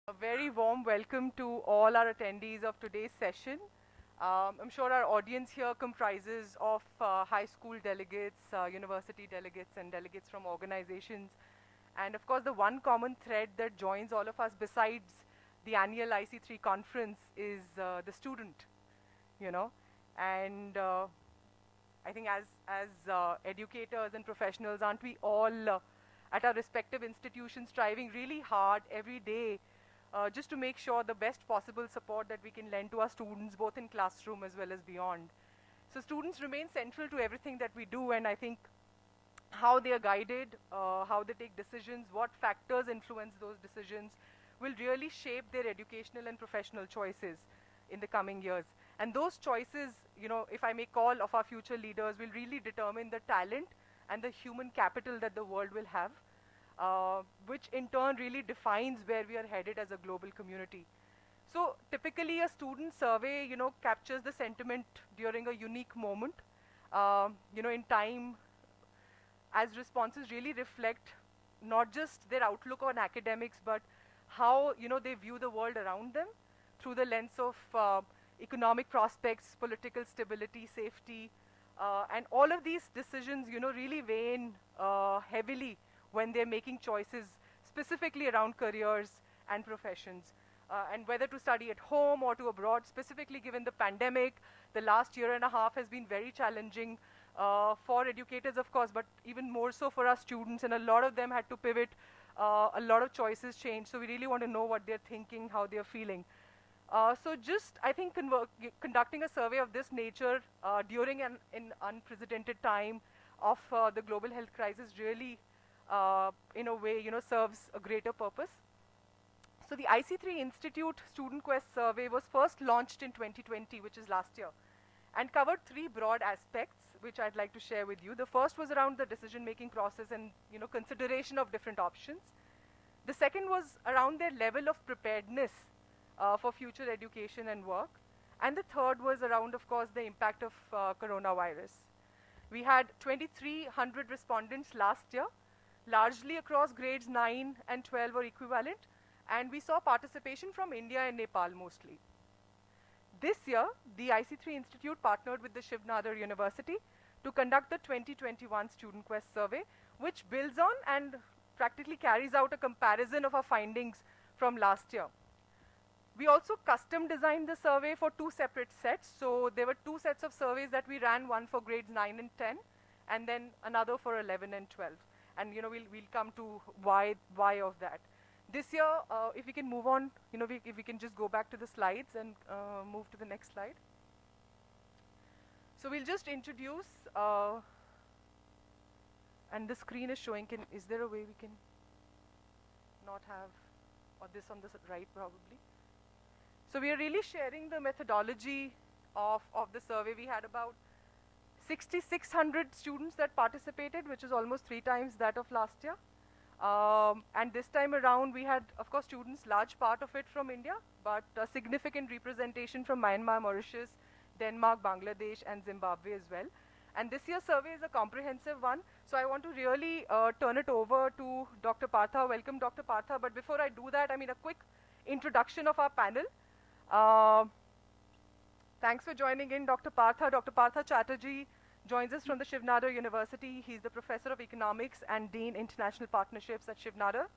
A very warm welcome to all our attendees of today's session. I'm sure our audience here comprises of high school delegates, university delegates, and delegates from organizations. And of course, the one common thread that joins all of us besides the annual IC3 conference is the student, you know. And I think as educators and professionals, aren't we all at our respective institutions striving really hard every day just to make sure the best possible support that we can lend to our students, both in classroom as well as beyond. So students remain central to everything that we do, and I think how they are guided, how they take decisions, what factors influence those decisions will really shape their educational and professional choices in the coming years. And those choices, if I may call of our future leaders, will really determine the talent and the human capital that the world will have, which in turn really defines where we are headed as a global community. So typically a student survey, captures the sentiment during a unique moment, in time, as responses really reflect not just their outlook on academics, but how, they view the world around them through the lens of economic prospects, political stability, safety, and all of these decisions, really weigh in heavily when they're making choices specifically around careers and professions. And whether to study at home or to abroad, specifically given the pandemic, the last year and a half has been very challenging for educators, of course, but even more so for our students, and a lot of them had to pivot, a lot of choices changed, so we really want to know what they're thinking, how they're feeling. So just, I think, conducting a survey of this nature during an unprecedented time of the global health crisis really, in a way, serves a greater purpose. So the IC3 Institute Student Quest survey was first launched in 2020, which is last year, and covered three broad aspects, which I'd like to share with you. The first was around the decision-making process and, consideration of different options. The second was around their level of preparedness for future education and work. And the third was around, of course, the impact of coronavirus. We had 2,300 respondents last year, largely across grades 9 and 12 or equivalent, and we saw participation from India and Nepal mostly. This year, the IC3 Institute partnered with the Shiv Nadar University to conduct the 2021 Student Quest survey, which builds on and practically carries out a comparison of our findings from last year. We also custom designed the survey for two separate sets. So there were two sets of surveys that we ran, one for grades 9 and 10, and then another for 11 and 12. And we'll come to why of that. This year, if we can move on, if we can just go back to the slides and move to the next slide. So we'll just introduce, and the screen is showing, is there a way we can not have, or this on the right probably? So we are really sharing the methodology of the survey. We had about 6,600 students that participated, which is almost 3 times that of last year. And this time around, we had, of course, students, large part of it from India, but a significant representation from Myanmar, Mauritius, Denmark, Bangladesh, and Zimbabwe as well. And this year's survey is a comprehensive one, so I want to really turn it over to Dr. Partha. Welcome, Dr. Partha. But before I do that, a quick introduction of our panel. Thanks for joining in, Dr. Partha. Dr. Partha Chatterjee joins us from the Shiv Nadar University. He's the Professor of Economics and Dean International Partnerships at Shiv Nadar.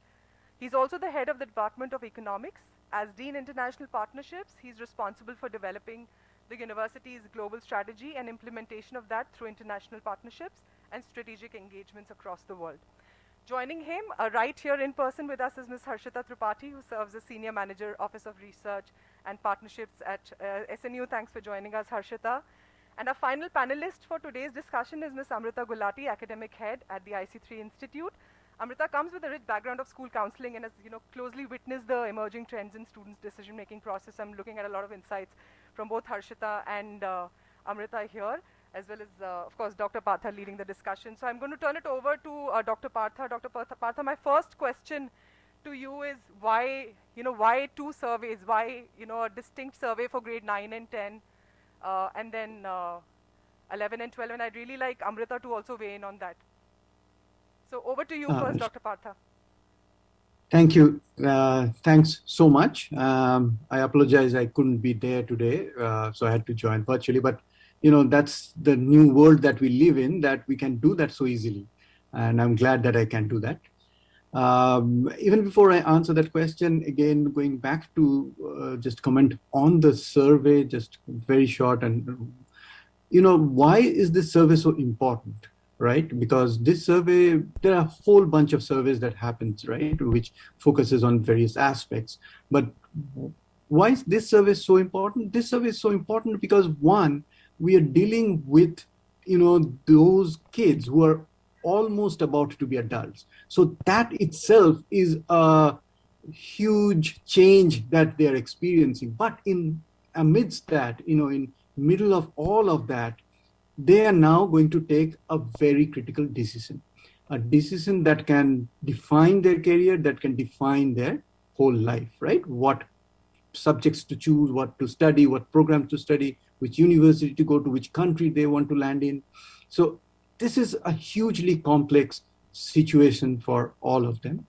He's also the head of the Department of Economics. As Dean International Partnerships, he's responsible for developing the university's global strategy and implementation of that through international partnerships and strategic engagements across the world. Joining him right here in person with us is Ms. Harshita Tripathi, who serves as Senior Manager, Office of Research and Partnerships at SNU. Thanks for joining us, Harshita. And our final panelist for today's discussion is Ms. Amrita Gulati, Academic Head at the IC3 Institute. Amrita comes with a rich background of school counseling and has closely witnessed the emerging trends in students' decision-making process. I'm looking at a lot of insights from both Harshita and Amrita here, as well as, of course, Dr. Partha leading the discussion. So I'm going to turn it over to Dr. Partha. Dr. Partha, my first question to you is why two surveys? Why, a distinct survey for grade 9 and 10, and then 11 and 12? And I'd really like Amrita to also weigh in on that. So over to you first, Dr. Partha. Thank you. Thanks so much. I apologize I couldn't be there today, so I had to join virtually. But that's the new world that we live in. That we can do that so easily, and I'm glad that I can do that. Even before I answer that question, again going back to just comment on the survey, just very short and why is this survey so important, right? Because this survey, there are a whole bunch of surveys that happens, right, which focuses on various aspects. But why is this survey so important? This survey is so important because, one, we are dealing with those kids who are almost about to be adults, so that itself is a huge change that they're experiencing. But in amidst that, in middle of all of that, they are now going to take a very critical decision, a decision that can define their career, that can define their whole life, right? What subjects to choose, what to study, what programs to study, which university to go to, which country they want to land in. So this is a hugely complex situation for all of them.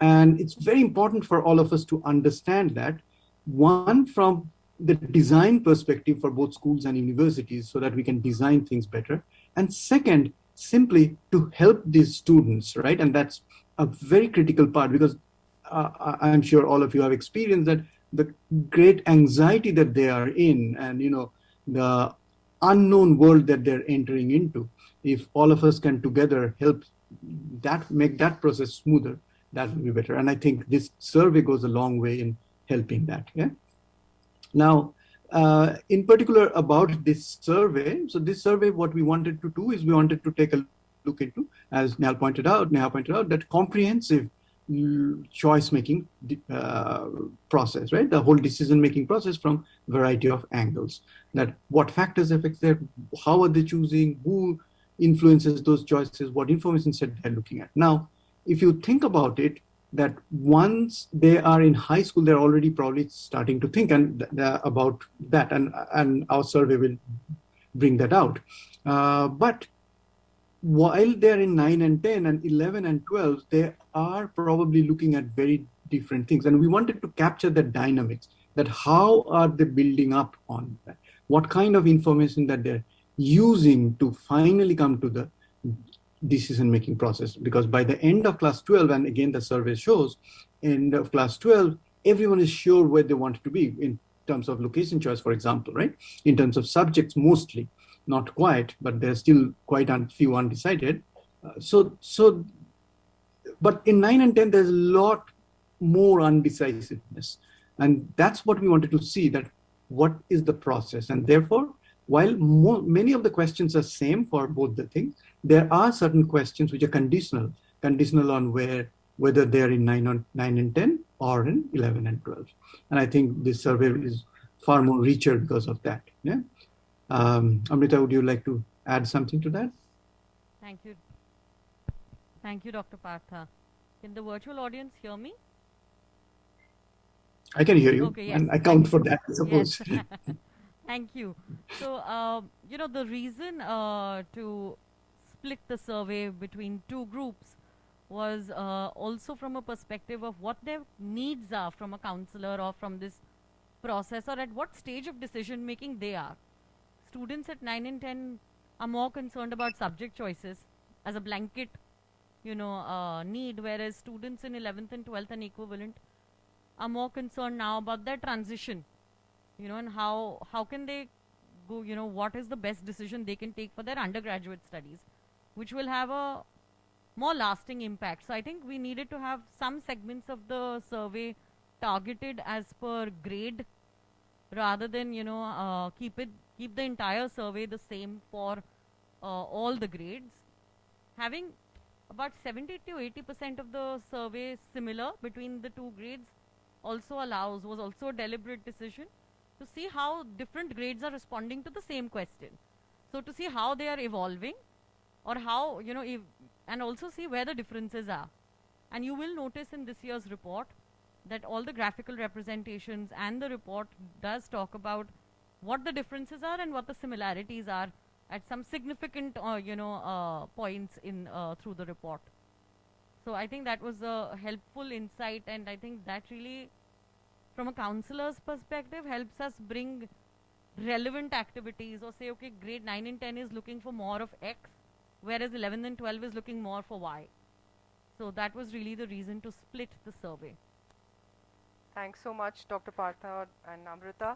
And it's very important for all of us to understand that, one, from the design perspective for both schools and universities, so that we can design things better. And second, simply to help these students, right? And that's a very critical part, because I'm sure all of you have experienced that the great anxiety that they are in, and the unknown world that they're entering into. If all of us can together help that, make that process smoother, that will be better. And I think this survey goes a long way in helping that. Yeah. Now, in particular about this survey, so this survey, what we wanted to do is we wanted to take a look into, as Neha pointed out, that comprehensive choice making process, right? The whole decision making process from variety of angles. That what factors affect that, how are they choosing, who influences those choices, what information set they're looking at. Now, if you think about it, that once they are in high school, they're already probably starting to think about that, and our survey will bring that out. But while they're in 9 and 10 and 11 and 12, they are probably looking at very different things. And we wanted to capture the dynamics, that how are they building up on that? What kind of information that they're using to finally come to the decision making process. Because by the end of class 12, and again the survey shows, end of class 12, everyone is sure where they want to be in terms of location choice, for example, right? In terms of subjects, mostly, not quite, but there's still quite a few undecided. So, but in 9 and 10, there's a lot more undecisiveness. And that's what we wanted to see, that what is the process. And therefore, while many of the questions are same for both the things, there are certain questions which are conditional on whether they're in 9 and 10 or in 11 and 12. And I think this survey is far more richer because of that. Yeah. Amrita, would you like to add something to that? Thank you. Thank you, Dr. Partha. Can the virtual audience hear me? I can hear you, Okay, yes. and I Thank count you. for that, I Yes. suppose. Thank you. So, the reason to split the survey between two groups was also from a perspective of what their needs are from a counselor or from this process, or at what stage of decision making they are. Students at 9 and 10 are more concerned about subject choices as a blanket, need, whereas students in 11th and 12th and equivalent are more concerned now about their transition, and how can they go, what is the best decision they can take for their undergraduate studies, which will have a more lasting impact. So I think we needed to have some segments of the survey targeted as per grade, rather than keep the entire survey the same for all the grades. Having about 70 to 80% of the survey similar between the two grades was also a deliberate decision to see how different grades are responding to the same question. So to see how they are evolving, or how, and also see where the differences are. And you will notice in this year's report that all the graphical representations and the report does talk about what the differences are and what the similarities are at some significant points in through the report. So I think that was a helpful insight, and I think that really, from a counselor's perspective, helps us bring relevant activities, or say, okay, grade 9 and 10 is looking for more of X, whereas 11 and 12 is looking more for Y. So that was really the reason to split the survey. Thanks so much, Dr. Partha and Amrita.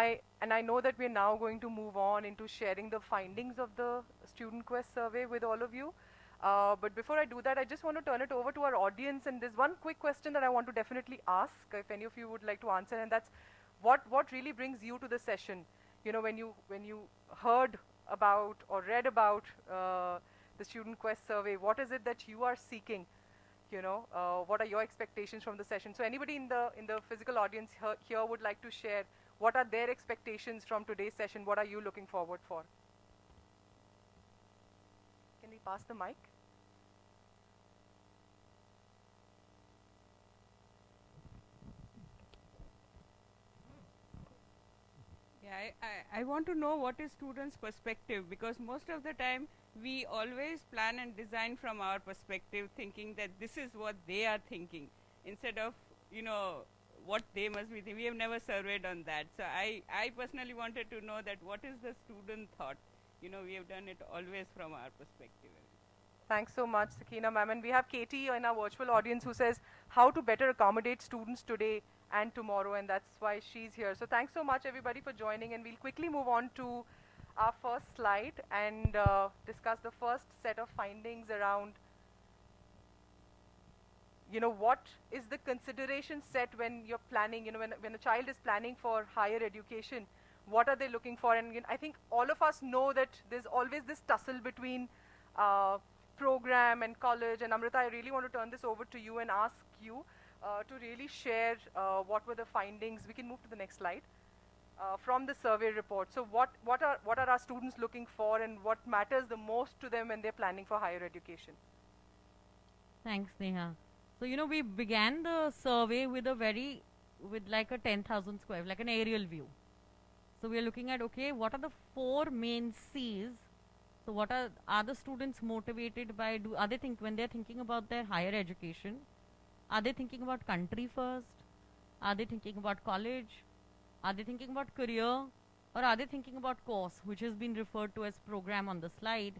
I know that we're now going to move on into sharing the findings of the Student Quest survey with all of you. But before I do that, I just want to turn it over to our audience, and there's one quick question that I want to definitely ask, if any of you would like to answer, and that's what really brings you to the session? When you heard about or read about the Student Quest survey, what is it that you are seeking? What are your expectations from the session? So anybody in the physical audience here would like to share what are their expectations from today's session? What are you looking forward for? Can we pass the mic? Yeah, I want to know what is students' perspective, because most of the time we always plan and design from our perspective, thinking that this is what they are thinking, instead of, what they must be thinking. We have never surveyed on that. So I personally wanted to know that what is the student thought. We have done it always from our perspective. Thanks so much, Sakina ma'am. And we have Katie in our virtual audience who says how to better accommodate students today and tomorrow, and that's why she's here. So thanks so much, everybody, for joining, and we'll quickly move on to our first slide and discuss the first set of findings around what is the consideration set when you're planning, when a child is planning for higher education, what are they looking for? And I think all of us know that there's always this tussle between program and college. And Amrita, I really want to turn this over to you and ask you to really share what were the findings. We can move to the next slide. From the survey report. So what are our students looking for, and what matters the most to them when they're planning for higher education? Thanks, Neha. So, we began the survey with like a 10,000 square, like an aerial view. So we are looking at, okay, what are the 4 main C's? So what are the students motivated by? Are they when they're thinking about their higher education, are they thinking about country first? Are they thinking about college? Are they thinking about career, or are they thinking about course, which has been referred to as program on the slide?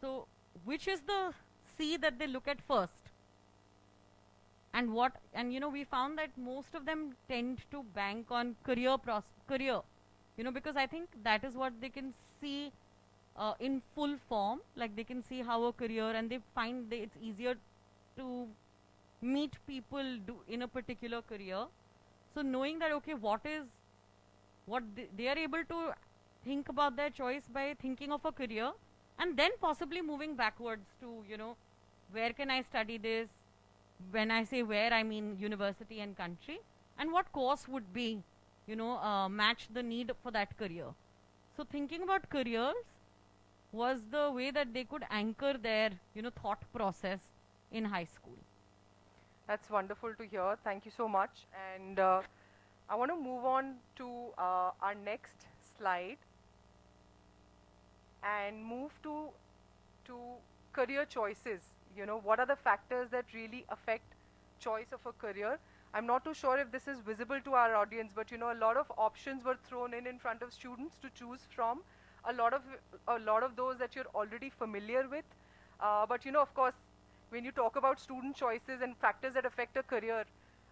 So which is the C that they look at first? And we found that most of them tend to bank on career, because I think that is what they can see in full form, like they can see how a career, and they find that it's easier to meet people in a particular career. So knowing that, okay, what they are able to think about their choice by thinking of a career, and then possibly moving backwards to, where can I study this? When I say where, I mean university and country, and what course would be, match the need for that career. So thinking about careers was the way that they could anchor their, thought process in high school. That's wonderful to hear. Thank you so much. And I want to move on to our next slide and move to career choices. What are the factors that really affect choice of a career? I'm not too sure if this is visible to our audience, but a lot of options were thrown in front of students to choose from. A lot of those that you're already familiar with. But of course, when you talk about student choices and factors that affect a career,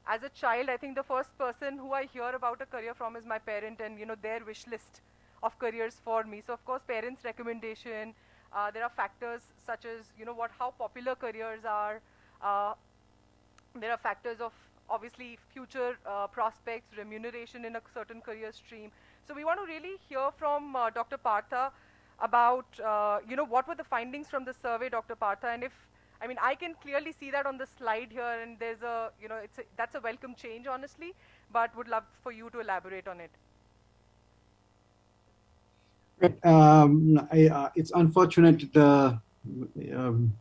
as a child, I think the first person who I hear about a career from is my parent, and their wish list of careers for me. So of course, parents' recommendation. There are factors such as how popular careers are. There are factors of obviously future prospects, remuneration in a certain career stream. So we want to really hear from Dr. Partha about what were the findings from the survey, Dr. Partha, and I can clearly see that on the slide here, and there's that's a welcome change, honestly, but would love for you to elaborate on it. It's unfortunate the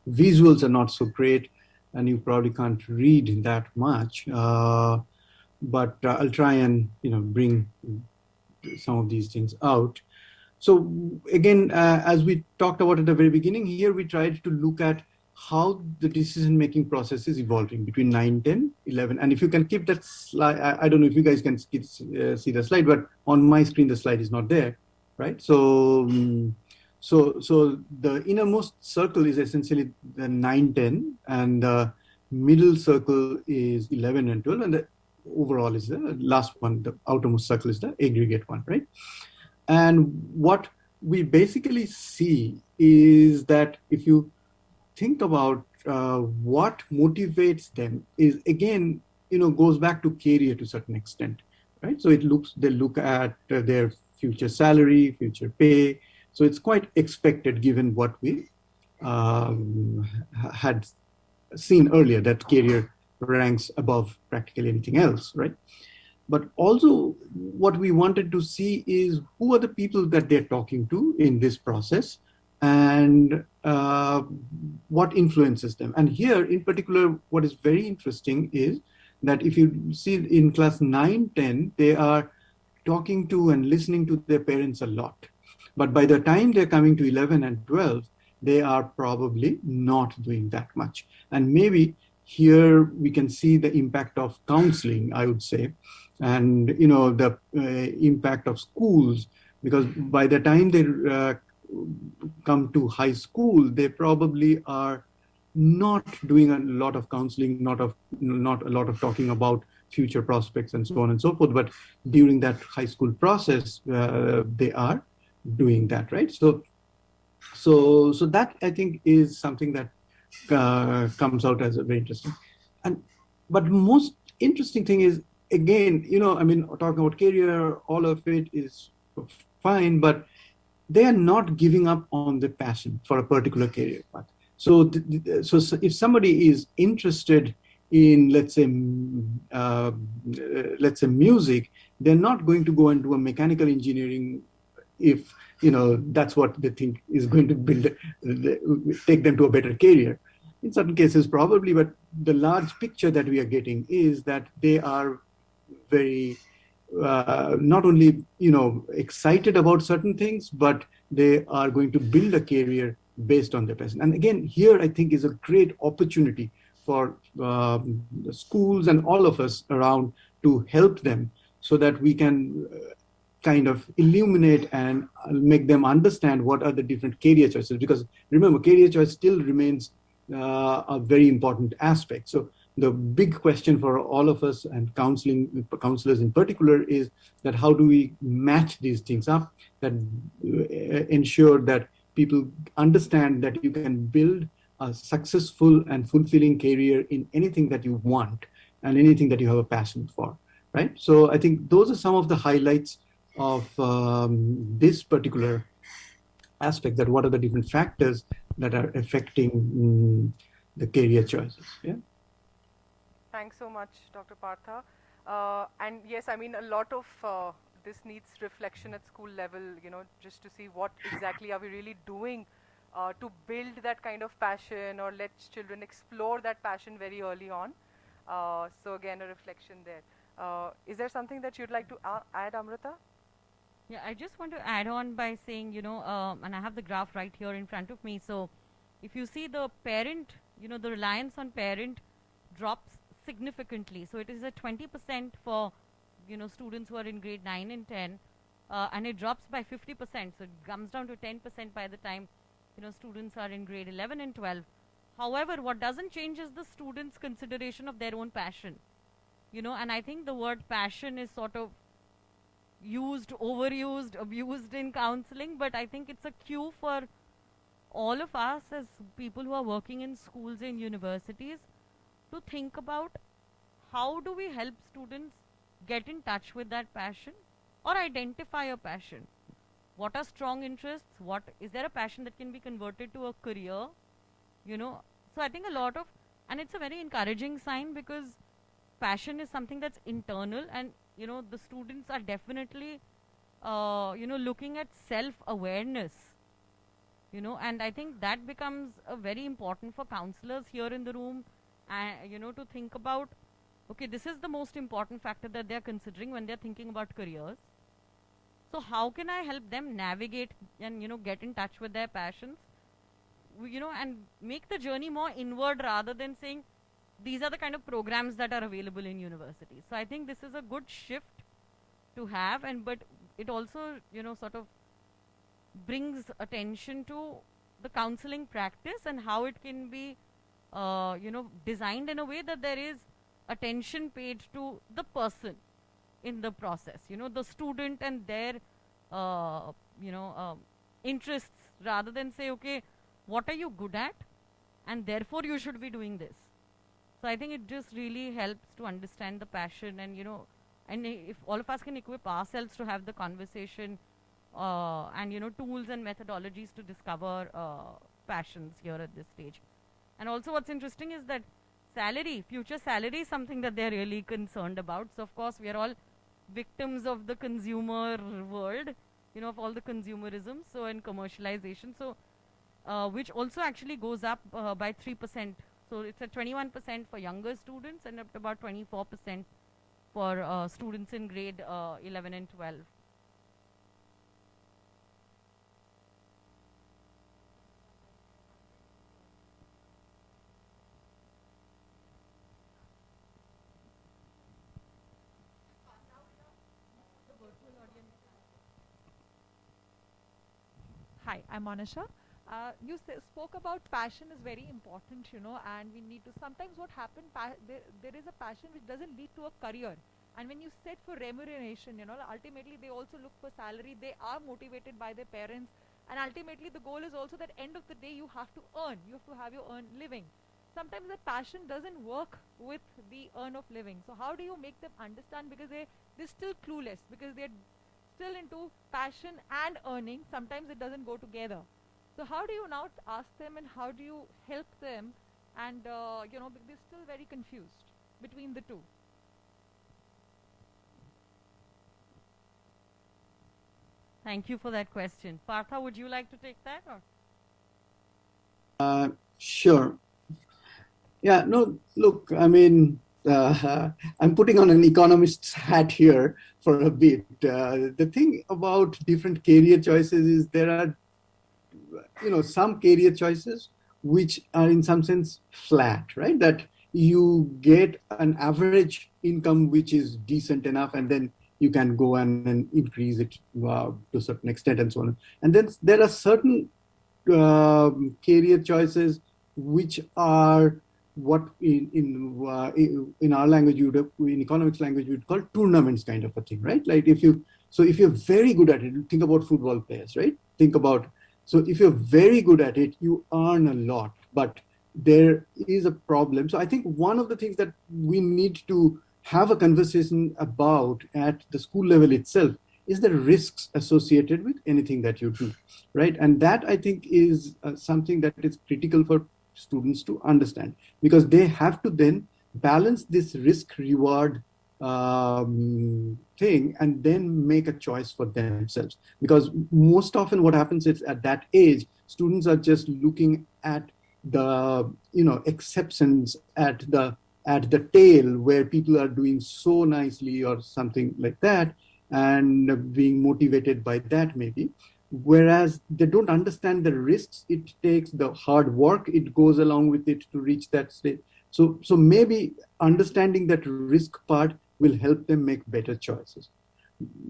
visuals are not so great, and you probably can't read that much. But I'll try and bring some of these things out. So again, as we talked about at the very beginning, here we tried to look at how the decision-making process is evolving between 9, 10, 11. And if you can keep that slide, I don't know if you guys can see the slide, but on my screen, the slide is not there, right? So, so the innermost circle is essentially the 9, 10, and the middle circle is 11 and 12, and the overall is the last one, the outermost circle is the aggregate one, right? And what we basically see is that if you think about what motivates them is, again, goes back to career to a certain extent, right? So they look at their future salary, future pay. So it's quite expected given what we had seen earlier, that career ranks above practically anything else, right? But also what we wanted to see is who are the people that they're talking to in this process, and what influences them. And here in particular, what is very interesting is that if you see in class 9, 10, they are talking to and listening to their parents a lot. But by the time they're coming to 11 and 12, they are probably not doing that much. And maybe here we can see the impact of counseling, I would say, and the impact of schools, because by the time they come to high school, they probably are not doing a lot of counseling, not a lot of talking about future prospects and so on and so forth. But during that high school process, they are doing that, right? So that, I think, is something that comes out as a very interesting. But most interesting thing is, again, I mean, talking about career, all of it is fine, but they are not giving up on the passion for a particular career path. So if somebody is interested in, let's say music, they're not going to go and do a mechanical engineering if that's what they think is going to take them to a better career. In certain cases, probably, but the large picture that we are getting is that they are very not only excited about certain things, but they are going to build a career based on their passion. And again, here I think is a great opportunity for the schools and all of us around to help them, so that we can kind of illuminate and make them understand what are the different career choices. Because remember, career choice still remains a very important aspect. So the big question for all of us, and counselors in particular, is that how do we match these things up, that ensure that people understand that you can build a successful and fulfilling career in anything that you want and anything that you have a passion for, right? So I think those are some of the highlights of this particular aspect, that what are the different factors that are affecting the career choices. Yeah. Thanks so much, Dr. Partha. And yes, I mean, a lot of this needs reflection at school level, just to see what exactly are we really doing to build that kind of passion, or let children explore that passion very early on. So again, a reflection there. Is there something that you'd like to add, Amrita? Yeah, I just want to add on by saying, and I have the graph right here in front of me. So if you see the parent, the reliance on parent drops significantly. So it is at 20% for, students who are in grade 9 and 10, and it drops by 50%. So it comes down to 10% by the time, students are in grade 11 and 12. However, what doesn't change is the students' consideration of their own passion. And I think the word passion is sort of used, overused, abused in counseling, but I think it's a cue for all of us as people who are working in schools and universities to think about how do we help students get in touch with that passion or identify a passion. What are strong interests? What is there a passion that can be converted to a career? So I think a lot of, and it's a very encouraging sign, because passion is something that's internal, and the students are definitely looking at self-awareness, and I think that becomes very important for counselors here in the room, to think about, okay, this is the most important factor that they're considering when they're thinking about careers. So how can I help them navigate and get in touch with their passions and make the journey more inward rather than saying these are the kind of programs that are available in universities. So I think this is a good shift to have, and but it also, sort of brings attention to the counseling practice and how it can be, designed in a way that there is attention paid to the person in the process, the student and their, uh, you know, um, interests, rather than say, okay, what are you good at? And therefore you should be doing this. So I think it just really helps to understand the passion, and and if all of us can equip ourselves to have the conversation, and tools and methodologies to discover passions here at this stage. And also what's interesting is that future salary is something that they're really concerned about. So of course we are all victims of the consumer world, of all the consumerism, so, and commercialization. So which also actually goes up by 3%. So it's at 21% for younger students and up to about 24% for students in grade 11 and 12. Hi, I'm Monisha. You spoke about passion is very important, and we need to. Sometimes what happens, there is a passion which doesn't lead to a career. And when you set for remuneration, ultimately they also look for salary. They are motivated by their parents. And ultimately the goal is also that end of the day you have to earn. You have to have your earn living. Sometimes the passion doesn't work with the earn of living. So how do you make them understand? Because they're still clueless, because they're still into passion and earning. Sometimes it doesn't go together. So how do you now ask them, and how do you help them? And they're still very confused between the two. Thank you for that question. Partha, would you like to take that? Or? Sure. Yeah, no, look, I mean, I'm putting on an economist's hat here for a bit. The thing about different career choices is there are, some career choices which are in some sense flat, right? That you get an average income which is decent enough, and then you can go and increase it to a certain extent and so on. And then there are certain career choices which are what in our language in economics language we would call tournaments kind of a thing, right? Like if you're very good at it, think about football players, right? So if you're very good at it, you earn a lot, but there is a problem. So I think one of the things that we need to have a conversation about at the school level itself is the risks associated with anything that you do, right? And that I think is something that is critical for students to understand, because they have to then balance this risk reward thing and then make a choice for themselves. Because most often what happens is at that age, students are just looking at the exceptions at the tail where people are doing so nicely or something like that, and being motivated by that maybe. Whereas they don't understand the risks it takes, the hard work it goes along with it to reach that state. So maybe understanding that risk part will help them make better choices.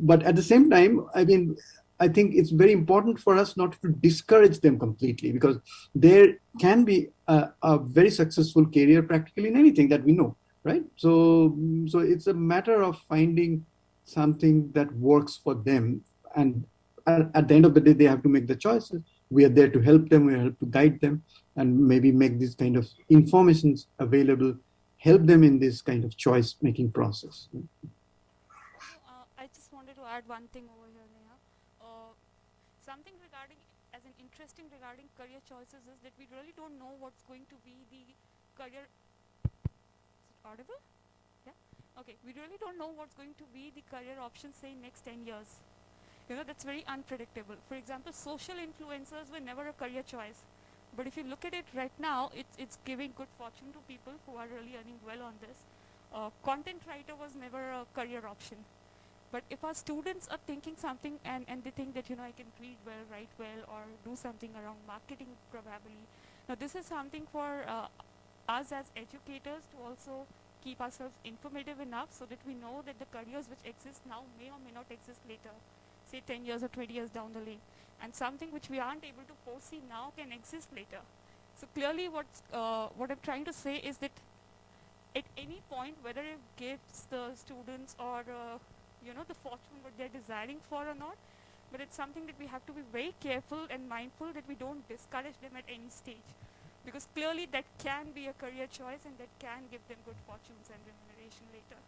But at the same time, I think it's very important for us not to discourage them completely, because there can be a very successful career practically in anything that we know, right? So it's a matter of finding something that works for them, and at the end of the day, they have to make the choices. We are there to help them, we are here to guide them, and maybe make this kind of informations available, help them in this kind of choice making process. I just wanted to add one thing over here, Neha. Something regarding, as an interesting regarding career choices, is that we really don't know what's going to be the career. Is it audible? Yeah. Okay. We really don't know what's going to be the career option, say, next 10 years. That's very unpredictable. For example, social influencers were never a career choice. But if you look at it right now, it's giving good fortune to people who are really earning well on this. Content writer was never a career option. But if our students are thinking something and they think that, I can read well, write well, or do something around marketing probably. Now this is something for us as educators to also keep ourselves informative enough so that we know that the careers which exist now may or may not exist later, say 10 years or 20 years down the lane. And something which we aren't able to foresee now can exist later. So clearly what I'm trying to say is that at any point, whether it gives the students or the fortune what they're desiring for or not, but it's something that we have to be very careful and mindful that we don't discourage them at any stage, because clearly that can be a career choice and that can give them good fortunes and remuneration later.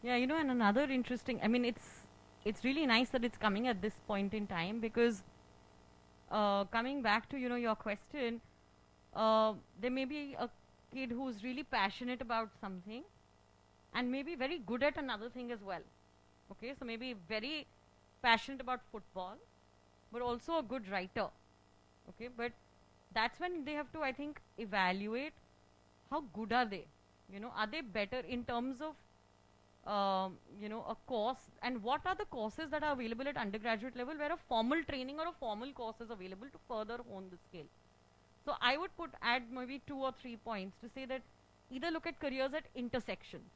Yeah, and another interesting, I mean, it's really nice that it's coming at this point in time, because coming back to, your question, there may be a kid who's really passionate about something and maybe very good at another thing as well. Okay, so maybe very passionate about football, but also a good writer. Okay, but that's when they have to, I think, evaluate how good are they. Are they better in terms of a course, and what are the courses that are available at undergraduate level where a formal training or a formal course is available to further hone the skill. So I would add maybe 2 or 3 points to say that either look at careers at intersections.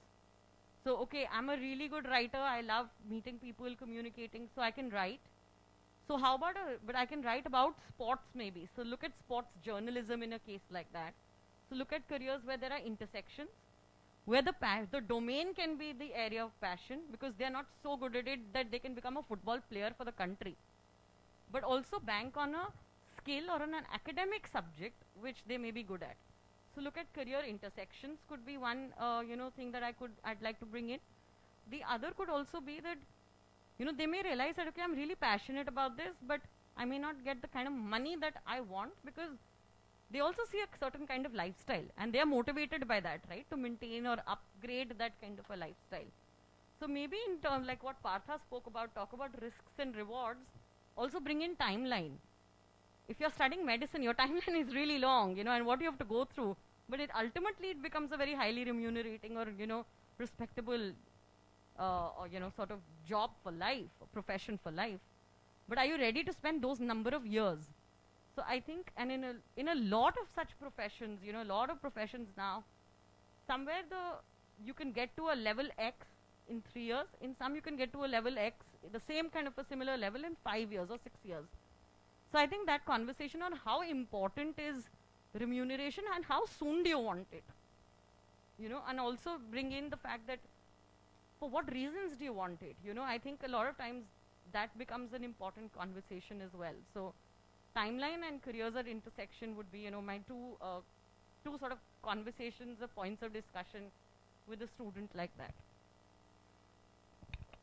So okay, I'm a really good writer, I love meeting people, communicating, so I can write. So how about but I can write about sports maybe. So look at sports journalism in a case like that. So look at careers where there are intersections, where the domain can be the area of passion, because they're not so good at it that they can become a football player for the country. But also bank on a skill or on an academic subject which they may be good at. So look at career intersections could be one thing that I'd like to bring in. The other could also be that they may realize that, okay, I'm really passionate about this, but I may not get the kind of money that I want, because they also see a certain kind of lifestyle and they are motivated by that, right, to maintain or upgrade that kind of a lifestyle. So maybe in terms like what Partha spoke about, talk about risks and rewards, also bring in timeline. If you're studying medicine, your timeline is really long, and what you have to go through, but ultimately it becomes a very highly remunerating or respectable or sort of job for life, or profession for life. But are you ready to spend those number of years? So I think, and in a lot of such professions, a lot of professions now, somewhere you can get to a level X in 3 years. In some you can get to a level X, the same kind of a similar level in 5 years or 6 years. So I think that conversation on how important is remuneration and how soon do you want it, and also bring in the fact that for what reasons do you want it. I think a lot of times that becomes an important conversation as well. So timeline and careers at intersection would be, my two sort of conversations or points of discussion with a student like that.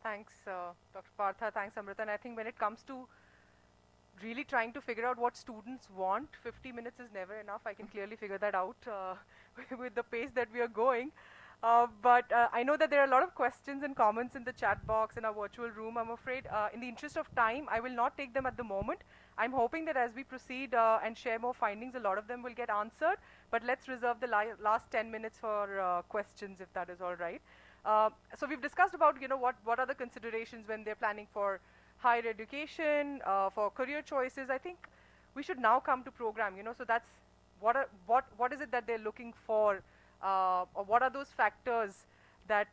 Thanks, Dr. Partha. Thanks, Amrita. And I think when it comes to really trying to figure out what students want, 50 minutes is never enough. I can clearly figure that out with the pace that we are going. But I know that there are a lot of questions and comments in the chat box in our virtual room. I'm afraid in the interest of time, I will not take them at the moment. I'm hoping that as we proceed and share more findings, a lot of them will get answered. But let's reserve the last 10 minutes for questions, if that is all right. So we've discussed about, what are the considerations when they're planning for higher education, for career choices. I think we should now come to program, so that's what is it that they're looking for, or what are those factors that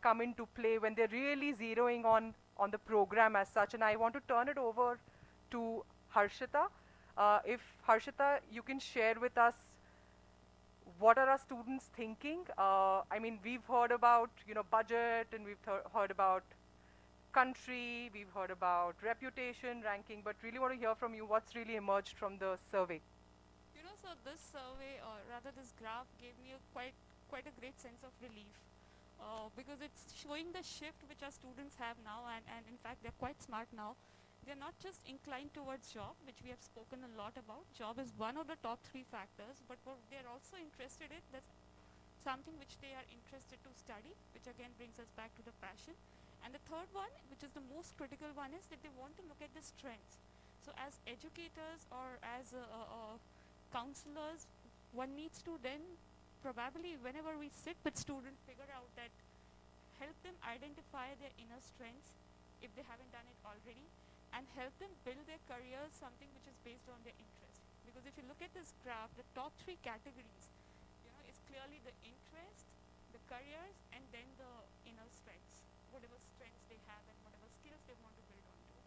come into play when they're really zeroing on the program as such. And I want to turn it over to Harshita. If Harshita, you can share with us what are our students thinking. I mean, we've heard about budget, and we've heard about country, we've heard about reputation, ranking, but really want to hear from you what's really emerged from the survey. So this survey, or rather this graph, gave me quite a great sense of relief, because it's showing the shift which our students have now, and in fact they're quite smart now. They're not just inclined towards job, which we have spoken a lot about. Job is one of the top 3 factors, but what they're also interested in, that's something which they are interested to study, which again brings us back to the passion. And the third one, which is the most critical one, is that they want to look at the strengths. So as educators or as counselors, one needs to then probably, whenever we sit with students, figure out that help them identify their inner strengths if they haven't done it already, and help them build their careers something which is based on their interest. Because if you look at this graph, the top three categories, is clearly the interest, the careers, and then the inner strengths, whatever strengths they have and whatever skills they want to build onto.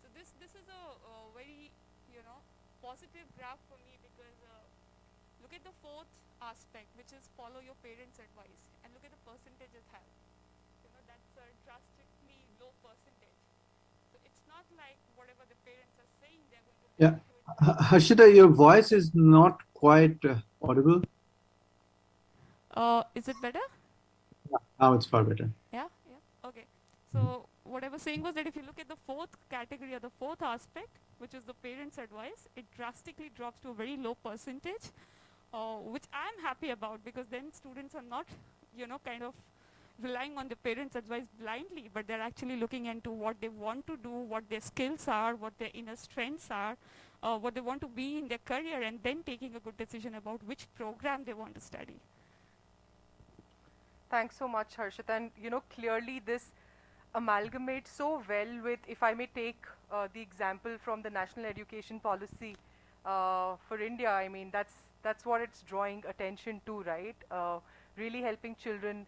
So this is a very positive graph for me, because look at the fourth aspect, which is follow your parents' advice, and look at the percentage it has. That's a drastically low percentage. So it's not like whatever the parents are saying they're going to Yeah. listen to it. Harshita, your voice is not quite audible. Is it better? Now it's far better. Yeah. Okay. So what I was saying was that if you look at the fourth category or the fourth aspect, which is the parents' advice, it drastically drops to a very low percentage, which I'm happy about, because then students are not, kind of relying on the parents' advice blindly, but they're actually looking into what they want to do, what their skills are, what their inner strengths are, what they want to be in their career, and then taking a good decision about which program they want to study. Thanks so much, Harshita. And clearly this amalgamates so well with, if I may take the example from the National Education Policy for India. I mean, that's what it's drawing attention to, right? Really helping children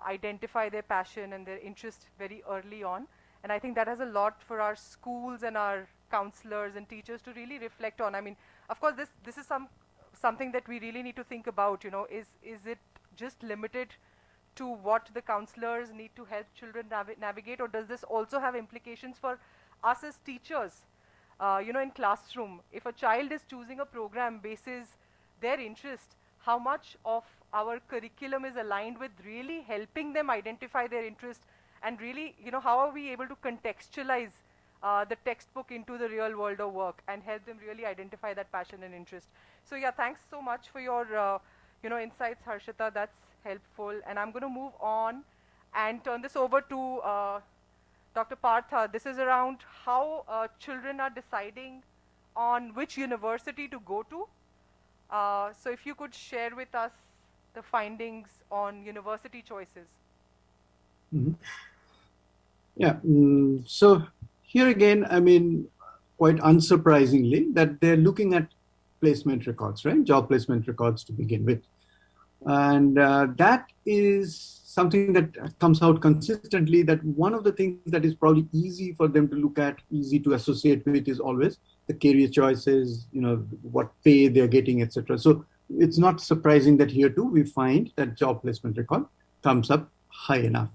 identify their passion and their interest very early on. And I think that has a lot for our schools and our counselors and teachers to really reflect on. I mean, of course, this is something that we really need to think about. Is it just limited to what the counselors need to help children navigate, or does this also have implications for us as teachers? In classroom, if a child is choosing a program basis their interest, how much of our curriculum is aligned with really helping them identify their interest, and really, how are we able to contextualize the textbook into the real world of work and help them really identify that passion and interest? So yeah, thanks so much for your insights, Harshita. That's helpful. And I'm going to move on and turn this over to Dr. Partha. This is around how children are deciding on which university to go to. So if you could share with us the findings on university choices. Mhm. Yeah. So here again, I mean, quite unsurprisingly, that they're looking at placement records, right? Job placement records to begin with. And that is something that comes out consistently, that one of the things that is probably easy for them to look at, easy to associate with, is always the career choices, what pay they're getting, etc. So it's not surprising that here too we find that job placement record comes up high enough.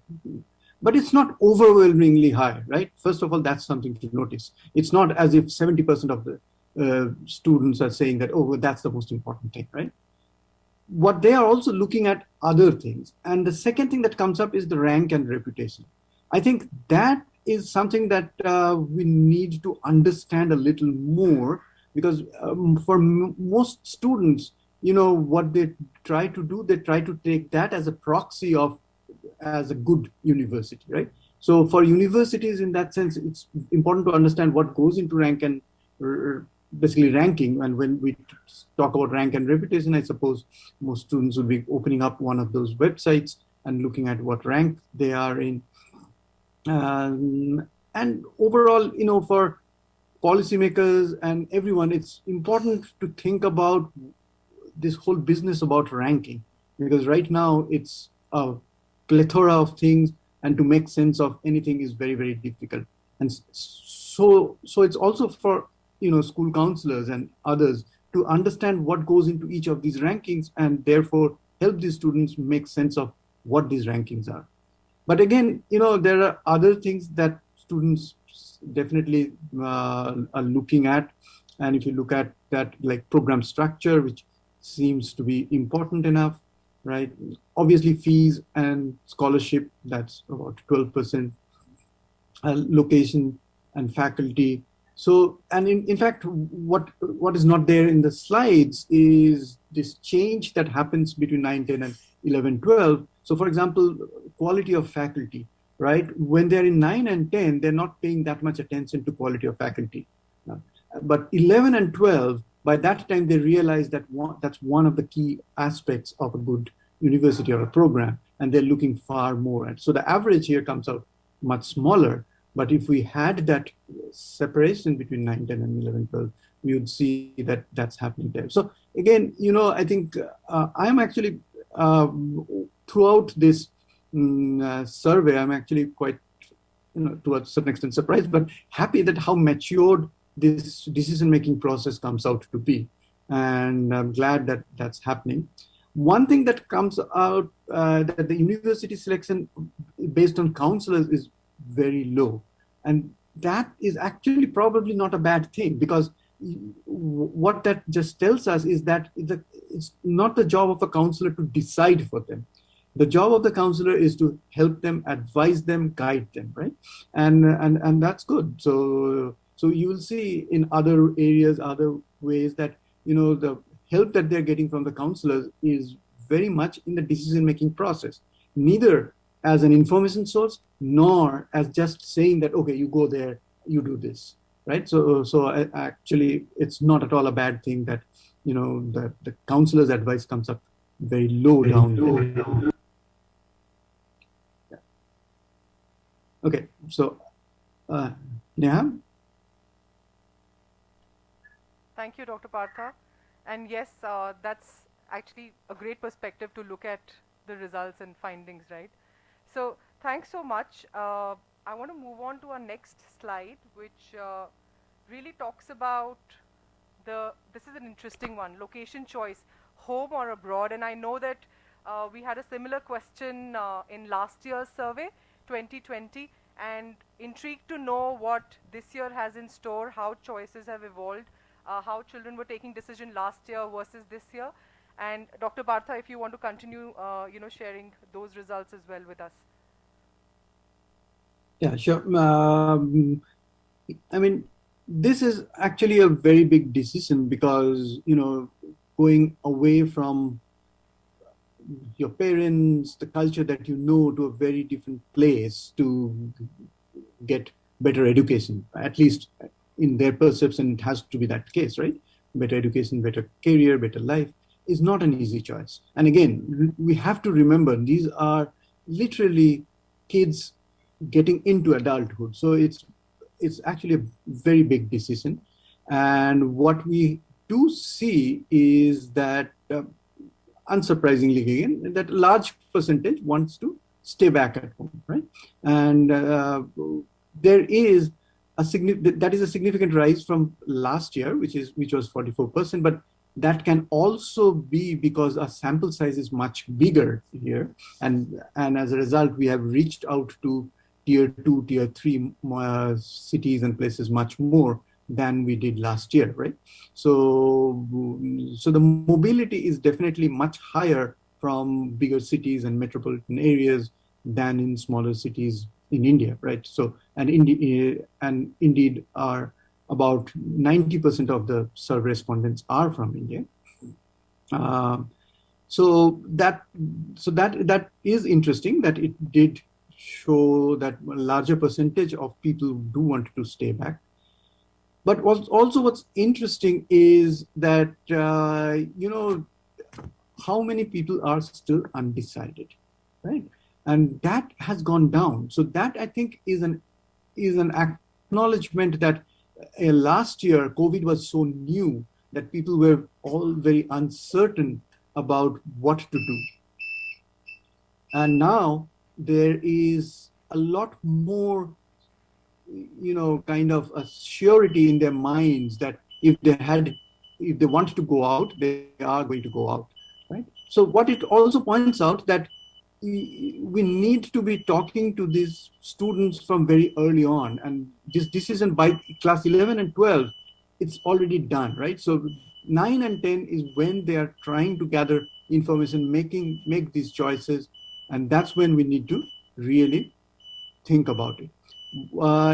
But it's not overwhelmingly high, right? First of all, that's something to notice. It's not as if 70% of the students are saying that, oh, that's the most important thing, right? What they are also looking at other things. And the second thing that comes up is the rank and reputation. I think that is something that we need to understand a little more, because for most students, what they try to do, they try to take that as a proxy of as a good university, right? So for universities, in that sense, it's important to understand what goes into rank and basically ranking. And when we talk about rank and reputation, I suppose most students will be opening up one of those websites and looking at what rank they are in. And overall, for policymakers and everyone, it's important to think about this whole business about ranking, because right now it's a plethora of things, and to make sense of anything is very, very difficult. And so it's also for school counselors and others to understand what goes into each of these rankings, and therefore help these students make sense of what these rankings are. But again, there are other things that students definitely are looking at. And if you look at that, like program structure, which seems to be important enough, right? Obviously, fees and scholarship, that's about 12%. Location and faculty. So, and in fact, what is not there in the slides is this change that happens between 9, 10, and 11, 12. So, for example, quality of faculty, right? When they're in 9 and 10, they're not paying that much attention to quality of faculty. But 11 and 12, by that time, they realize that that's one of the key aspects of a good university or a program. and they're looking far more. And so the average here comes out much smaller. But if we had that separation between 9, 10, and 11, 12, we would see that that's happening there. So again, I think I am actually, throughout this survey, I'm actually quite, to a certain extent surprised, but happy that how matured this decision-making process comes out to be. And I'm glad that that's happening. One thing that comes out, that the university selection based on counselors is very low. And that is actually probably not a bad thing, because what that just tells us is that it's not the job of a counselor to decide for them. The job of the counselor is to help them, advise them, guide them, right? And that's good. So you will see in other areas, other ways that, the help that they're getting from the counselors is very much in the decision-making process, neither as an information source, nor as just saying that, okay, you go there, you do this, right? So actually, it's not at all a bad thing that, the counselor's advice comes up very low down. Yeah. Okay, so Neha? Thank you, Dr. Partha. And yes, that's actually a great perspective to look at the results and findings, right? So thanks so much. I want to move on to our next slide, which really talks about this is an interesting one, location choice, home or abroad. And I know that we had a similar question in last year's survey, 2020, and intrigued to know what this year has in store, how choices have evolved, how children were taking decision last year versus this year. And Dr. Partha, if you want to continue, sharing those results as well with us. Yeah, sure. I mean, this is actually a very big decision, because, going away from your parents, the culture that to a very different place to get better education, at least in their perception, it has to be that case, right? Better education, better career, better life is not an easy choice. And again, we have to remember, these are literally kids getting into adulthood. So it's actually a very big decision. And what we do see is that, unsurprisingly again, that a large percentage wants to stay back at home, right? And there is that is a significant rise from last year, which was 44%, but that can also be because our sample size is much bigger here, and as a result, we have reached out to tier 2, tier 3 cities and places much more than we did last year, right? So the mobility is definitely much higher from bigger cities and metropolitan areas than in smaller cities in India, right? So and indeed are about 90% of the survey respondents are from India. So that is interesting, that it did show that a larger percentage of people do want to stay back. But what's interesting is that, how many people are still undecided, right? And that has gone down. So that, I think, is an acknowledgement that last year COVID was so new that people were all very uncertain about what to do. And now there is a lot more, kind of a surety in their minds that if they want to go out, they are going to go out, right? So what it also points out that we need to be talking to these students from very early on, and this decision by class 11 and 12, it's already done, right? So 9 and 10 is when they are trying to gather information, make these choices, and that's when we need to really think about it.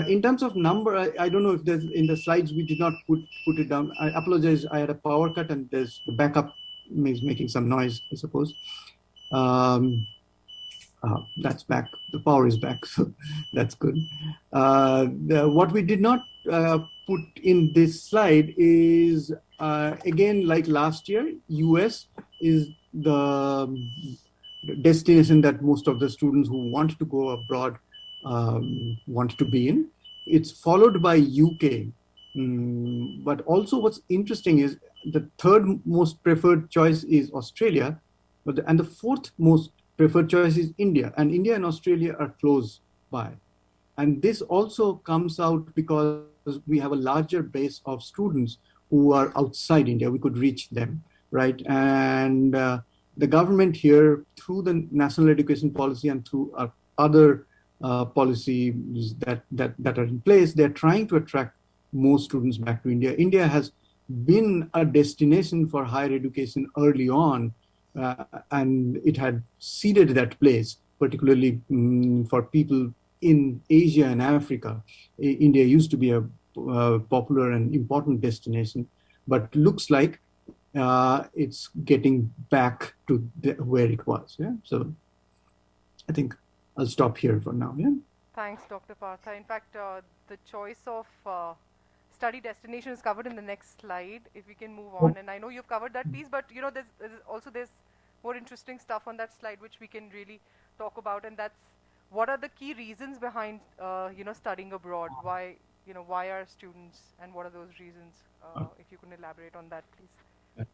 In terms of number, I don't know if there's in the slides we did not put it down. I apologize. I had a power cut and there's the backup is making some noise, I suppose. That's back. The power is back, so that's good. What we did not put in this slide is, again, like last year, US is the destination that most of the students who want to go abroad want to be in. It's followed by UK. But also what's interesting is the third most preferred choice is Australia, and the fourth most preferred choice is India. And India and Australia are close by. And this also comes out because we have a larger base of students who are outside India. We could reach them, right? And the government here, through the national education policy and through other policies that are in place, they're trying to attract more students back to India. India has been a destination for higher education early on, and it had seeded that place, particularly for people in Asia and Africa. India used to be a popular and important destination, but looks like it's getting back to where it was. Yeah, so I think I'll stop here for now. Yeah. Thanks, Dr. Partha. In fact, the choice of study destination is covered in the next slide. If we can move on, and I know you've covered that piece, but you know, there's more interesting stuff on that slide which we can really talk about, and that's what are the key reasons behind studying abroad. Why are students, and what are those reasons? If you can elaborate on that, please.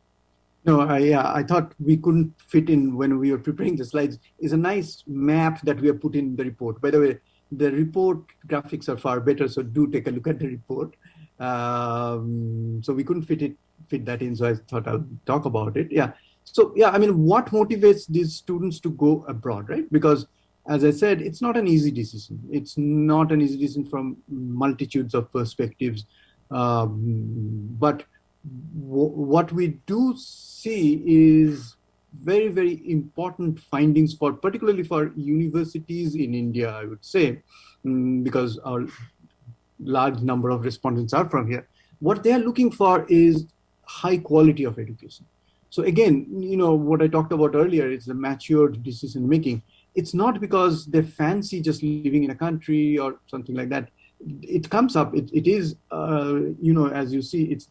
No, I thought we couldn't fit in when we were preparing the slides. Is a nice map that we have put in the report. By the way, the report graphics are far better, so do take a look at the report. So we couldn't fit that in, so I thought I'll talk about it. Yeah. So yeah, I mean, what motivates these students to go abroad, right? Because as I said, it's not an easy decision. It's not an easy decision from multitudes of perspectives. But what we do see is very, very important findings particularly for universities in India, I would say, because our large number of respondents are from here. What they are looking for is high quality of education. So again, what I talked about earlier is the matured decision making. It's not because they fancy just living in a country or something like that. It comes up. It is, as you see, it's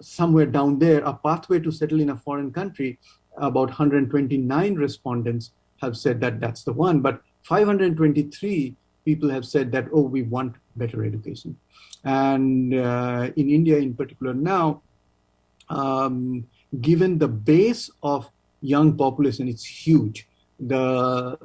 somewhere down there, a pathway to settle in a foreign country. About 129 respondents have said that that's the one, but 523 people have said that, oh, we want better education. And in India in particular now, given the base of young population, it's huge. The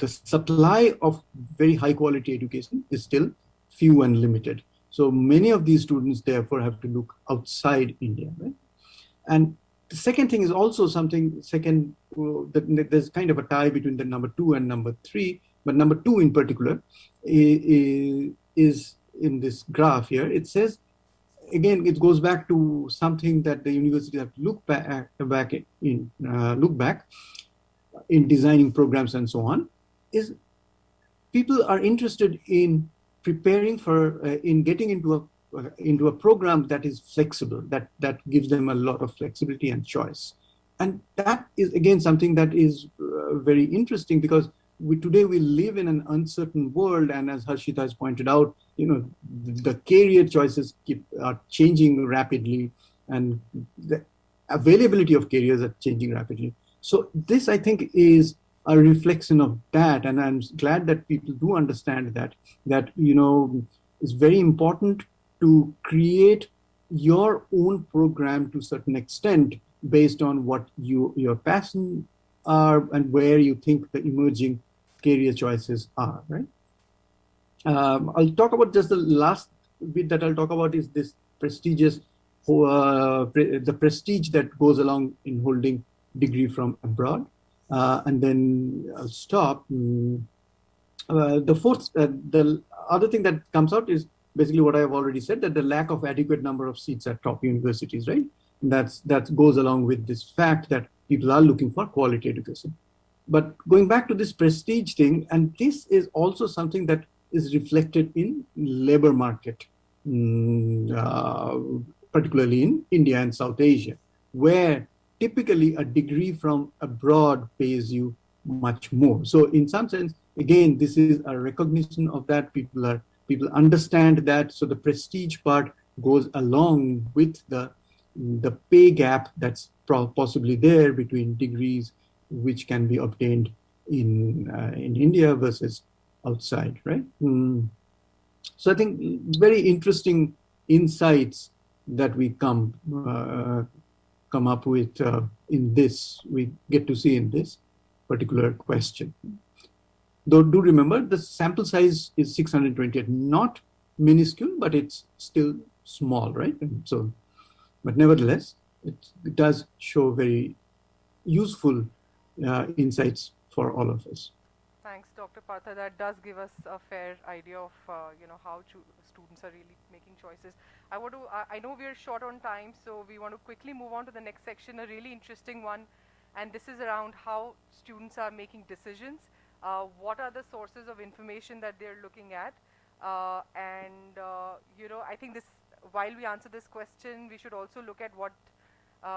supply of very high quality education is still few and limited. So many of these students therefore have to look outside India, right? And the second thing is also there's kind of a tie between the number 2 and number 3, but number 2 in particular is in this graph here. It says, again, it goes back to something that the university have to look back in designing programs and so on, is people are interested in preparing for, in getting into a program that is flexible, that gives them a lot of flexibility and choice. And that is, again, something that is very interesting because today we live in an uncertain world. And as Harshita has pointed out, the career choices are changing rapidly and the availability of careers are changing rapidly. So this, I think, is a reflection of that. And I'm glad that people do understand that it's very important to create your own program to a certain extent based on what your passion are and where you think the emerging career choices are, right? I'll talk about just the last bit that I'll talk about is this prestigious, the prestige that goes along in holding degree from abroad. And then I'll stop. The other thing that comes out is basically what I have already said, that the lack of adequate number of seats at top universities, right? And that goes along with this fact that people are looking for quality education. But going back to this prestige thing, and this is also something that is reflected in labor market, particularly in India and South Asia, where typically a degree from abroad pays you much more. So in some sense, again, this is a recognition of that. People understand that. So the prestige part goes along with the pay gap that's possibly there between degrees which can be obtained in India versus outside, right? So I think very interesting insights that we come up with in this, we get to see in this particular question. Though do remember the sample size is 628, not minuscule, but it's still small, right? And so, but nevertheless, it does show very useful insights for all of us. Thanks, Dr. Partha. That does give us a fair idea of how students are really making choices. I know we're short on time, so we want to quickly move on to the next section, a really interesting one, and this is around how students are making decisions. What are the sources of information that they're looking at? I think this, while we answer this question, we should also look at what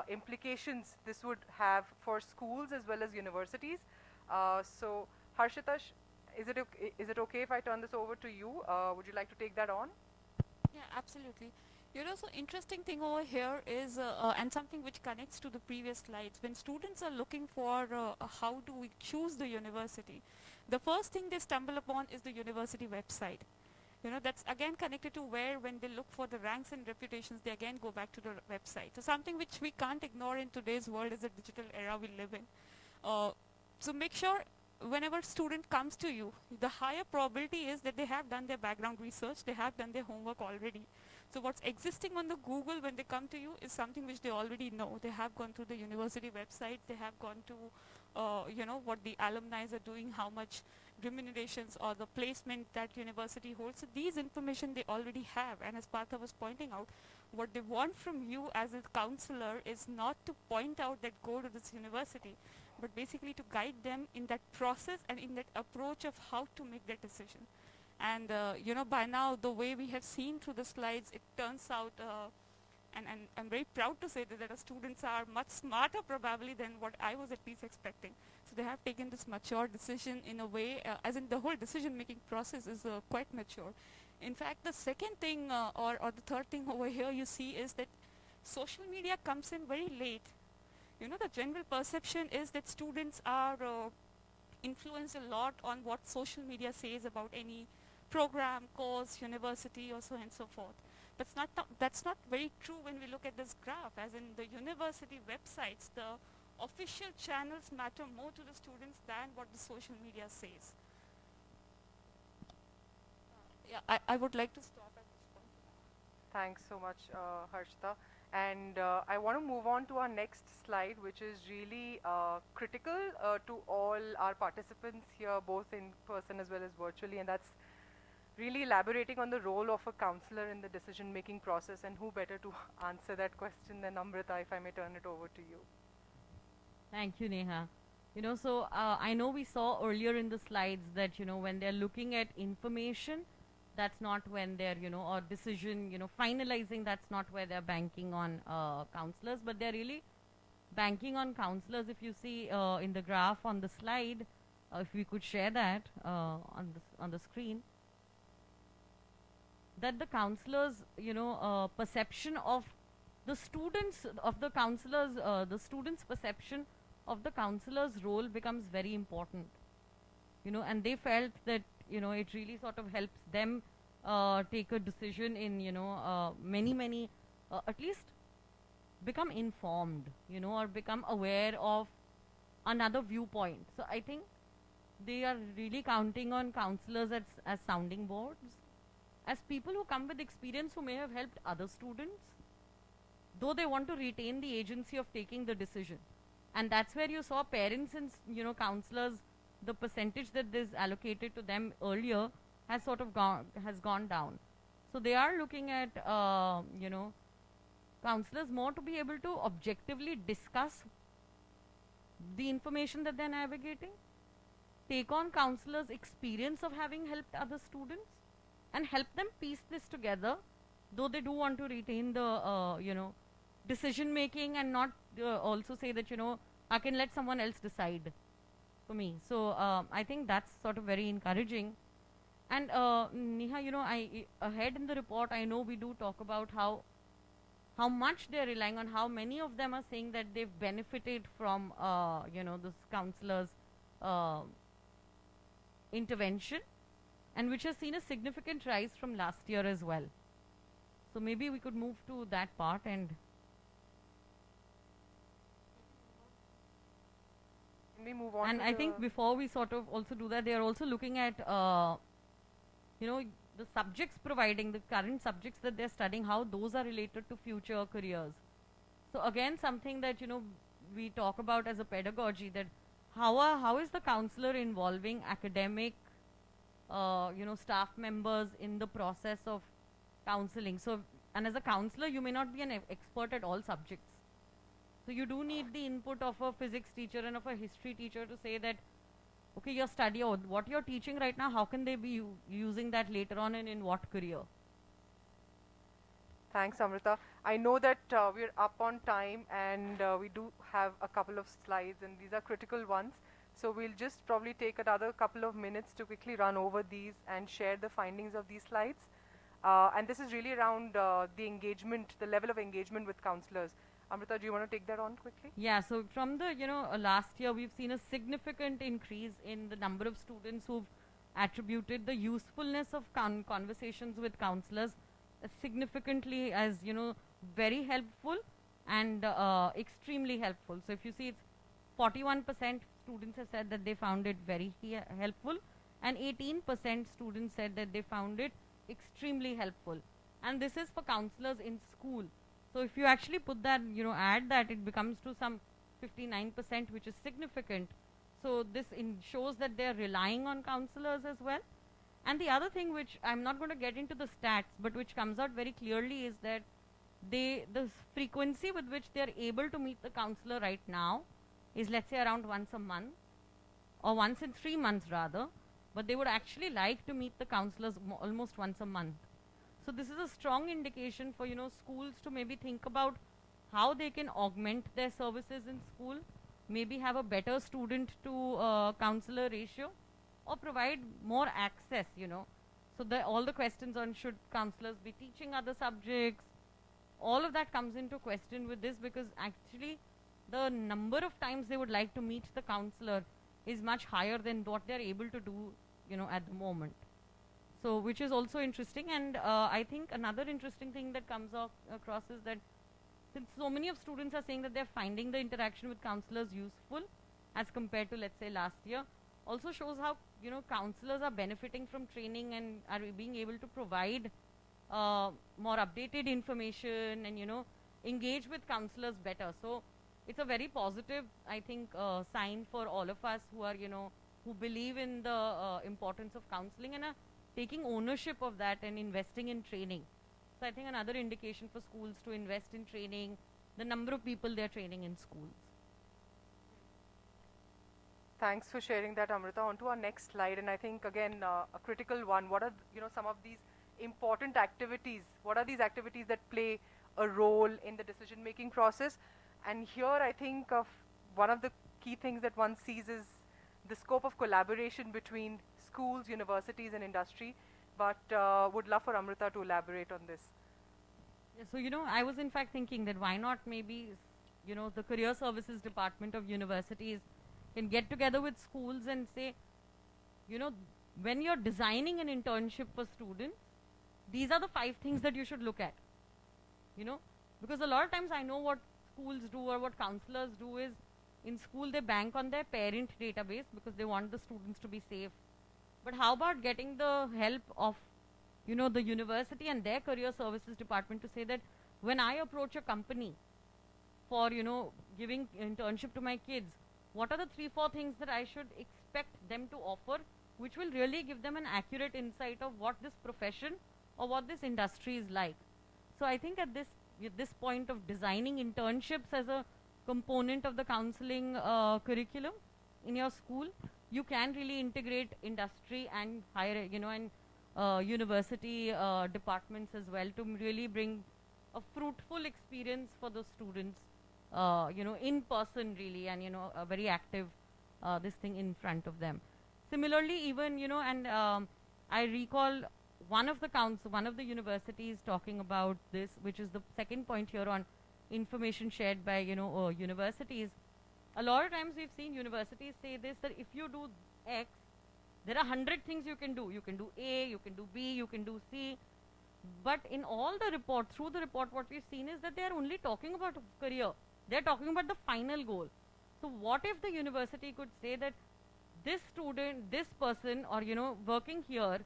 implications this would have for schools as well as universities. So Harshita, is it okay if I turn this over to you? Would you like to take that on? Yeah, absolutely. So interesting thing over here is, and something which connects to the previous slides, when students are looking for how do we choose the university, the first thing they stumble upon is the university website. That's again connected to where when they look for the ranks and reputations, they again go back to the website. So something which we can't ignore in today's world is the digital era we live in. So make sure whenever student comes to you, the higher probability is that they have done their background research, they have done their homework already. So what's existing on the Google when they come to you is something which they already know. They have gone through the university website, they have gone to what the alumni are doing, how much remunerations or the placement that university holds. So these information they already have, and as Partha was pointing out, what they want from you as a counselor is not to point out that go to this university, but basically to guide them in that process and in that approach of how to make that decision. And by now the way we have seen through the slides, it turns out and I'm very proud to say that our students are much smarter probably than what I was at least expecting. So they have taken this mature decision in a way, as in the whole decision making process is quite mature. In fact, the second thing or the third thing over here you see is that social media comes in very late. The general perception is that students are influenced a lot on what social media says about any program, course, university, or so and so forth. But that's not very true when we look at this graph, as in the university websites, the official channels matter more to the students than what the social media says. Yeah, I would like to stop at this point. Thanks so much, Harshita. And I want to move on to our next slide, which is really critical to all our participants here, both in person as well as virtually, and that's really elaborating on the role of a counselor in the decision-making process. And who better to answer that question than Amrita, if I may turn it over to you. Thank you, Neha. So I know we saw earlier in the slides that, when they're looking at information, that's not when they're, or decision, finalizing, that's not where they're banking on counselors, but they're really banking on counselors. If you see in the graph on the slide, if we could share that on the screen, that the counselors, perception of the students of the counselors, the students' perception of the counselor's role becomes very important. And they felt that it really sort of helps them take a decision in many at least become informed, or become aware of another viewpoint. So I think they are really counting on counselors as sounding boards, as people who come with experience who may have helped other students, though they want to retain the agency of taking the decision. And that's where you saw parents and counselors, the percentage that is allocated to them earlier has sort of gone down. So they are looking at counselors more to be able to objectively discuss the information that they're navigating, take on counselors' experience of having helped other students, and help them piece this together, though they do want to retain the decision making and not also say that I can let someone else decide for me. So I think that's sort of very encouraging. And Neha, I ahead in the report, I know we do talk about how how much they're relying on, how many of them are saying that they've benefited from, this counselor's uh, intervention, and which has seen a significant rise from last year as well. So maybe we could move to that part. And Can we move on? and to I the think before we sort of also do that, they are also looking at the subjects providing, the current subjects that they're studying, how those are related to future careers. So again, something that we talk about as a pedagogy, that how is the counselor involving academic staff members in the process of counseling. So, and as a counselor, you may not be an expert at all subjects. So you do need the input of a physics teacher and of a history teacher to say that, okay, your study or what you're teaching right now, how can they be using that later on and in what career? Thanks, Amrita. I know that we're up on time, and we do have a couple of slides, and these are critical ones. So we'll just probably take another couple of minutes to quickly run over these and share the findings of these slides. And this is really around the engagement, the level of engagement with counselors. Amrita, do you want to take that on quickly? Yeah, so from the, last year, we've seen a significant increase in the number of students who've attributed the usefulness of conversations with counselors significantly as, very helpful and extremely helpful. So if you see, it's 41% students have said that they found it very helpful, and 18% students said that they found it extremely helpful. And this is for counselors in school. So if you actually put that, add that, it becomes to some 59%, which is significant. So this shows that they are relying on counselors as well. And the other thing, which I'm not going to get into the stats, but which comes out very clearly, is that the frequency with which they are able to meet the counselor right now is, let's say, around once a month, or once in 3 months rather, but they would actually like to meet the counselors almost once a month. So this is a strong indication for, schools to maybe think about how they can augment their services in school, maybe have a better student to counselor ratio, or provide more access, So all the questions on should counselors be teaching other subjects, all of that comes into question with this, because actually the number of times they would like to meet the counselor is much higher than what they're able to do, at the moment. So which is also interesting. And I think another interesting thing that comes across is that since so many of students are saying that they're finding the interaction with counselors useful as compared to, let's say, last year, also shows how, counselors are benefiting from training and are being able to provide more updated information and, engage with counselors better. So it's a very positive, I think, sign for all of us who are, who believe in the importance of counseling and are taking ownership of that and investing in training. So I think another indication for schools to invest in training, the number of people they're training in schools. Thanks for sharing that, Amrita. On to our next slide, and I think again a critical one. What are some of these important activities? What are these activities that play a role in the decision-making process? And here, I think of one of the key things that one sees is the scope of collaboration between schools, universities, and industry. But would love for Amrita to elaborate on this. Yeah, so I was in fact thinking that why not maybe the career services department of universities can get together with schools and say, when you're designing an internship for students, these are the 5 things that you should look at. Because a lot of times I know what schools do or what counselors do is, in school they bank on their parent database because they want the students to be safe. But how about getting the help of, the university and their career services department to say that when I approach a company for, giving internship to my kids, what are the 3-4 things that I should expect them to offer, which will really give them an accurate insight of what this profession or what this industry is like. So I think at this point of designing internships as a component of the counseling curriculum in your school, you can really integrate industry and higher, and university departments as well to really bring a fruitful experience for the students, in person really, and a very active this thing in front of them. Similarly, even and I recall one of the universities talking about this, which is the second point here on information shared by universities. A lot of times we've seen universities say this, that if you do X, there are 100 things you can do. You can do A, you can do B, you can do C. But in all the report, through the report, what we've seen is that they are only talking about career. They're talking about the final goal. So what if the university could say that this student, this person, or working here,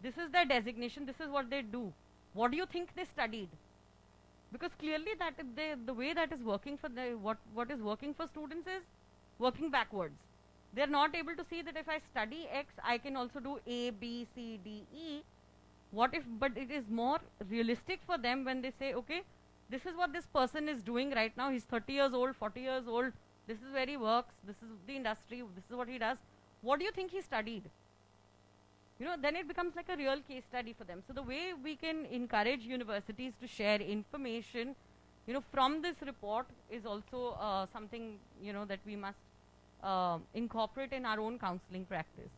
this is their designation, this is what they do. What do you think they studied? Because clearly that the way that is working for what is working for students is working backwards. They are not able to see that if I study X, I can also do A, B, C, D, E. What if, but it is more realistic for them when they say, okay, this is what this person is doing right now. He's 30 years old, 40 years old. This is where he works. This is the industry. This is what he does. What do you think he studied? Then it becomes like a real case study for them. So the way we can encourage universities to share information, from this report is also something, that we must incorporate in our own counseling practice.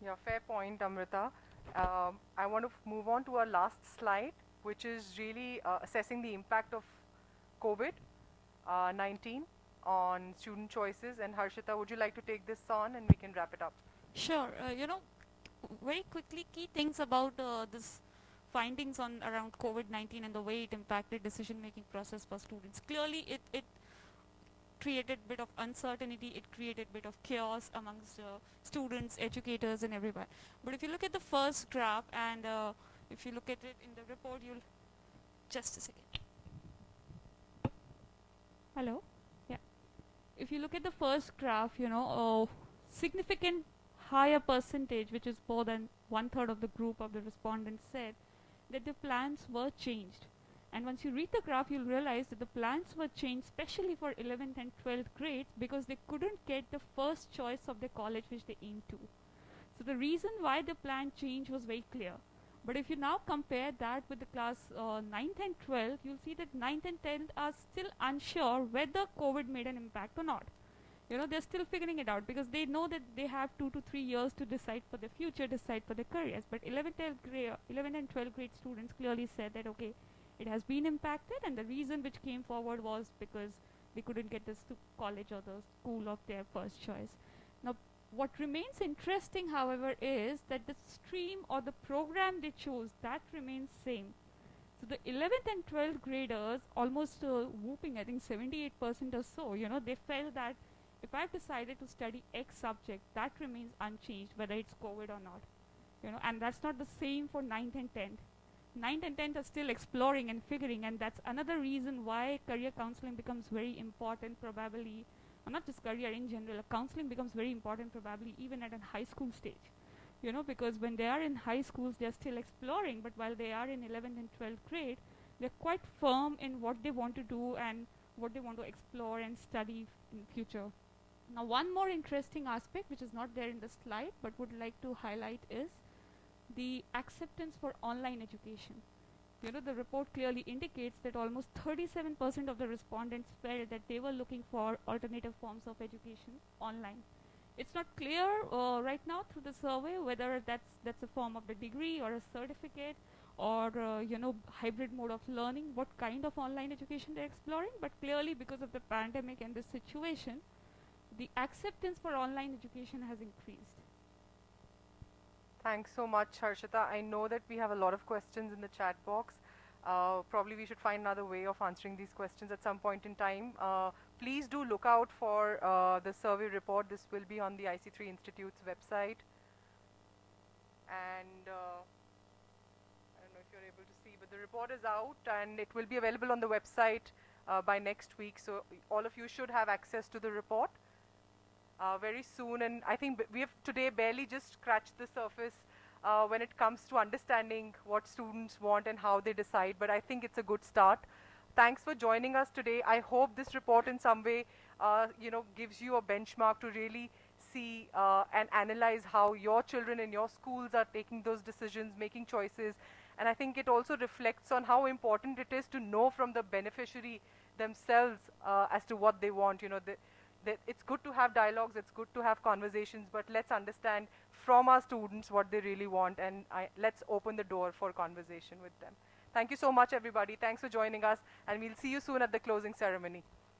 Yeah, fair point, Amrita. I want to move on to our last slide, which is really assessing the impact of COVID-19 on student choices. And Harshita, would you like to take this on and we can wrap it up? Sure. Very quickly, key things about this findings on around COVID-19 and the way it impacted decision-making process for students. Clearly, it created bit of uncertainty, it created bit of chaos amongst students, educators and everyone. But if you look at the first graph and if you look at it in the report, you'll, just a second. Hello? Yeah. If you look at the first graph, significant higher percentage, which is more than 1/3 of the group of the respondents said that their plans were changed. And once you read the graph, you'll realize that the plans were changed, especially for 11th and 12th grades, because they couldn't get the first choice of the college which they aimed to. So the reason why the plan change was very clear. But if you now compare that with the class 9th and 12th, you'll see that 9th and 10th are still unsure whether COVID made an impact or not. They're still figuring it out because they know that they have 2 to 3 years to decide for their future, decide for their careers. But 11th and 12th grade students clearly said that, okay, it has been impacted, and the reason which came forward was because they couldn't get the college or the school of their first choice. Now, what remains interesting, however, is that the stream or the program they chose, that remains same. So the 11th and 12th graders, almost whooping, I think 78% or so, they felt that if I've decided to study X subject, that remains unchanged, whether it's COVID or not. And that's not the same for 9th and 10th. 9th and 10th are still exploring and figuring, and that's another reason why career counseling becomes very important, probably, or not just career in general, counseling becomes very important probably even at a high school stage. Because when they are in high schools, they're still exploring, but while they are in 11th and 12th grade, they're quite firm in what they want to do and what they want to explore and study in future. Now, one more interesting aspect, which is not there in the slide, but would like to highlight is the acceptance for online education. The report clearly indicates that almost 37% of the respondents felt that they were looking for alternative forms of education online. It's not clear right now through the survey whether that's a form of the degree or a certificate or hybrid mode of learning, what kind of online education they're exploring. But clearly, because of the pandemic and this situation, the acceptance for online education has increased. Thanks so much, Harshita. I know that we have a lot of questions in the chat box. Probably we should find another way of answering these questions at some point in time. Please do look out for the survey report. This will be on the IC3 Institute's website. And I don't know if you're able to see, but the report is out and it will be available on the website by next week. So all of you should have access to the report very soon. And I think we have today barely just scratched the surface when it comes to understanding what students want and how they decide. But I think it's a good start. Thanks for joining us today. I hope this report in some way, gives you a benchmark to really see and analyze how your children in your schools are taking those decisions, making choices. And I think it also reflects on how important it is to know from the beneficiary themselves as to what they want. that it's good to have dialogues, it's good to have conversations, but let's understand from our students what they really want, and let's open the door for conversation with them. Thank you so much, everybody. Thanks for joining us, and we'll see you soon at the closing ceremony.